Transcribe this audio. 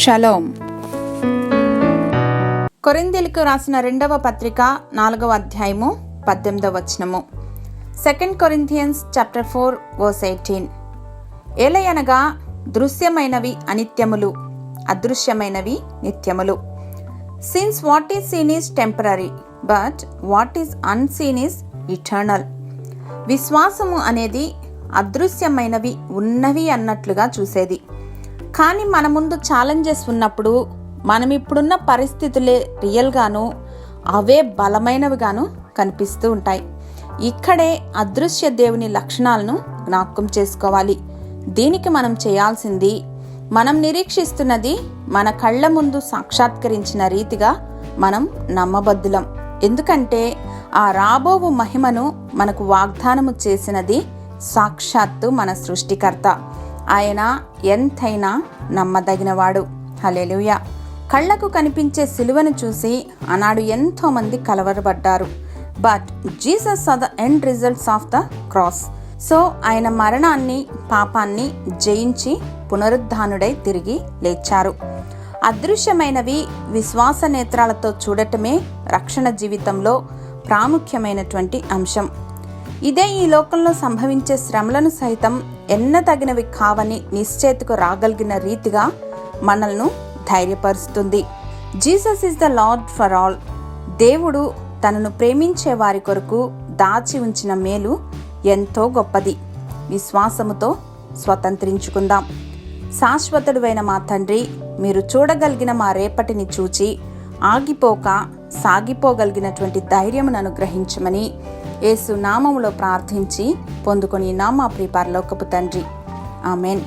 Shalom. కొరింథీయులకు రాసిన 2వ పత్రిక 4వ అధ్యాయము 18వ వచనము. 2 Corinthians chapter 4 verse 18. ఏలయనగా దృశ్యమైనవి అనిత్యములు, అదృశ్యమైనవి నిత్యములు. Since what is seen is temporary, but what is unseen is eternal. విశ్వాసము అనేది అదృశ్యమైనవి ఉన్నవి అన్నట్లుగా చూసేది. కానీ మన ముందు ఛాలెంజెస్ ఉన్నప్పుడు మనం ఇప్పుడున్న పరిస్థితులే రియల్గాను, అవే బలమైనవిగాను కనిపిస్తూ ఉంటాయి. ఇక్కడే అదృశ్య దేవుని లక్షణాలను జ్ఞాపకం చేసుకోవాలి. దీనికి మనం చేయాల్సింది, మనం నిరీక్షిస్తున్నది మన కళ్ళ ముందు సాక్షాత్కరించిన రీతిగా మనం నమ్మబద్దులం. ఎందుకంటే ఆ రాబోవు మహిమను మనకు వాగ్దానము చేసినది సాక్షాత్తు మన సృష్టికర్త. ఆయన ఎంతైనా నమ్మదగినవాడు. హల్లెలూయా. కళ్లకు కనిపించే సిలువను చూసి ఆనాడు ఎంతో మంది కలవరపడ్డారు. But Jesus saw the end results of the cross. So ఆయన మరణాన్ని, పాపాన్ని జయించి పునరుద్ధానుడై తిరిగి లేచారు. అదృశ్యమైనవి విశ్వాస నేత్రాలతో చూడటమే రక్షణ జీవితంలో ప్రాముఖ్యమైనటువంటి అంశం. ఇదే ఈ లోకంలో సంభవించే శ్రమలను సైతం ఎన్నతగినవి కావని నిశ్చేతకు రాగలిగిన రీతిగా మనల్ని ధైర్యపరుస్తుంది. Jesus is the Lord for all. దేవుడు తనను ప్రేమించే వారి కొరకు దాచి ఉంచిన మేలు ఎంతో గొప్పది. విశ్వాసముతో స్వతంత్రించుకుందాం. శాశ్వతుడైన మా తండ్రి, మీరు చూడగలిగిన మా రేపటిని చూచి ఆగిపోక సాగిపోగలిగినటువంటి ధైర్యమును అనుగ్రహించమని యేసు నామములో ప్రార్థించి పొందుకొని మా ప్రియ పరలోకపు తండ్రి. ఆమెన్.